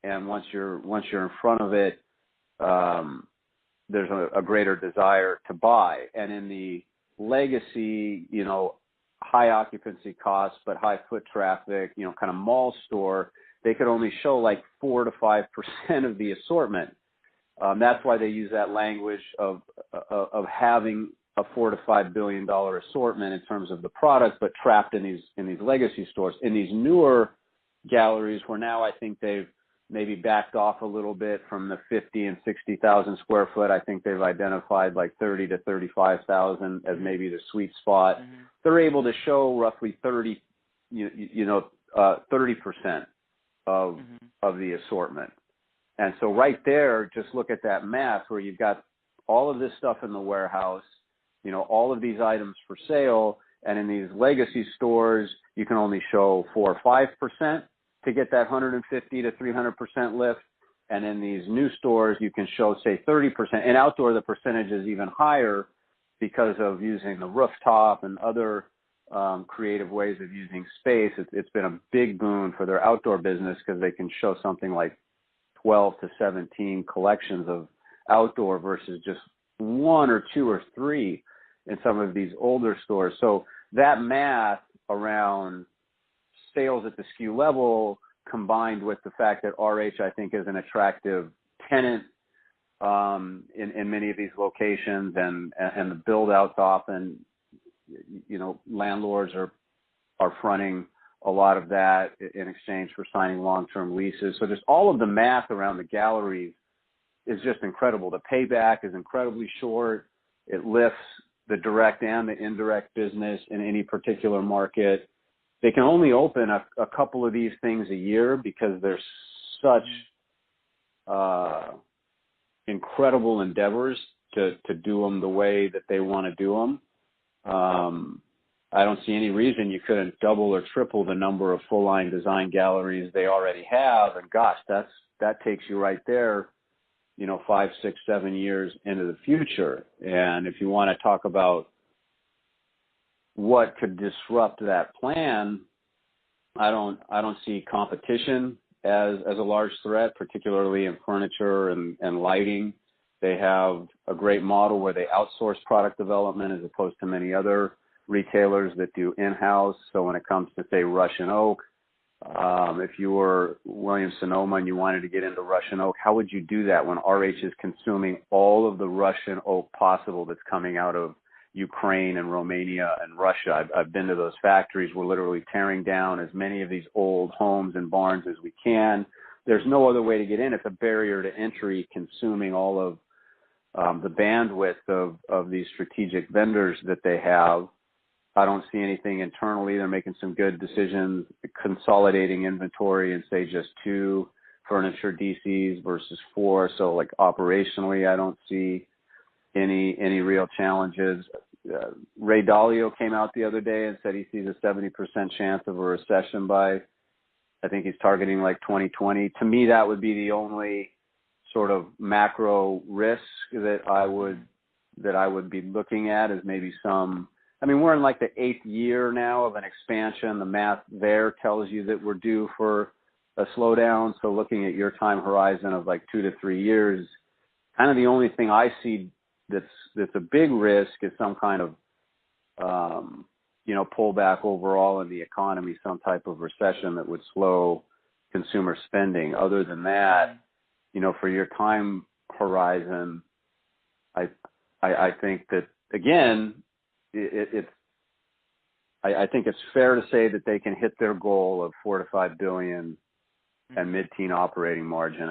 and once you're in front of it, there's a greater desire to buy. And in the legacy, high occupancy costs but high foot traffic, kind of mall store, they could only show like 4 to 5% of the assortment. That's why they use that language of having a $4 to $5 billion assortment in terms of the product, but trapped in these legacy stores. In these newer galleries, where now I think they've maybe backed off a little bit from the 50 and 60,000 square foot. I think they've identified like 30 to 35,000 as maybe the sweet spot. Mm-hmm. They're able to show roughly 30% of the assortment. And so right there, just look at that math where you've got all of this stuff in the warehouse, all of these items for sale, and in these legacy stores, you can only show 4 or 5% to get that 150 to 300% lift. And in these new stores, you can show, say, 30%. And outdoor, the percentage is even higher because of using the rooftop and other creative ways of using space. It's been a big boon for their outdoor business because they can show something like 12 to 17 collections of outdoor versus just 1 or 2 or 3 in some of these older stores. So that math around sales at the SKU level, combined with the fact that RH, I think, is an attractive tenant in many of these locations, and the build-outs often, landlords are fronting a lot of that in exchange for signing long-term leases. So just all of the math around the galleries is just incredible. The payback is incredibly short. It lifts the direct and the indirect business in any particular market. They can only open a couple of these things a year because they're such incredible endeavors to do them the way that they want to do them. I don't see any reason you couldn't double or triple the number of full-line design galleries they already have. And gosh, that takes you right there, 5, 6, 7 years into the future. And if you want to talk about what could disrupt that plan, I don't see competition as a large threat, particularly in furniture and lighting. They have a great model where they outsource product development as opposed to many other retailers that do in-house. So when it comes to, say, Russian oak, if you were Williams-Sonoma and you wanted to get into Russian oak, how would you do that when RH is consuming all of the Russian oak possible that's coming out of Ukraine and Romania and Russia? I've been to those factories. We're literally tearing down as many of these old homes and barns as we can. There's no other way to get in. It's a barrier to entry, consuming all of the bandwidth of these strategic vendors that they have. I don't see anything internally. They're making some good decisions, consolidating inventory and say just 2 furniture DCs versus 4. So like operationally, I don't see any real challenges. Ray Dalio came out the other day and said he sees a 70% chance of a recession by, I think he's targeting like 2020. To me, that would be the only sort of macro risk that I would be looking at, is maybe we're in like the 8th year now of an expansion. The math there tells you that we're due for a slowdown. So looking at your time horizon of like 2 to 3 years, kind of the only thing I see that's a big risk is some kind of, pullback overall in the economy, some type of recession that would slow consumer spending. Other than that, for your time horizon, I think that, again, I think it's fair to say that they can hit their goal of $4 to $5 billion and mid-teen operating margin.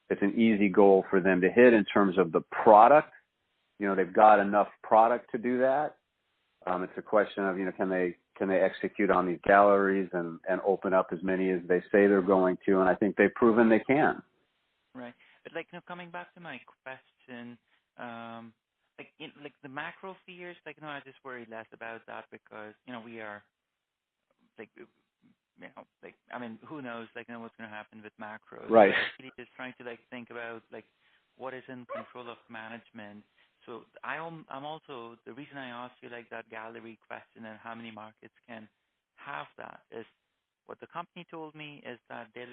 It's an easy goal for them to hit in terms of the product. They've got enough product to do that. It's a question of, can they execute on these galleries and open up as many as they say they're going to, and I think they've proven they can. Right. But coming back to my question, the macro fears, I just worry less about that because, we are who knows, what's going to happen with macros. Right. Really just trying to think about what is in control of management. So I'm also, the reason I asked you that gallery question and how many markets can have that is what the company told me is that they're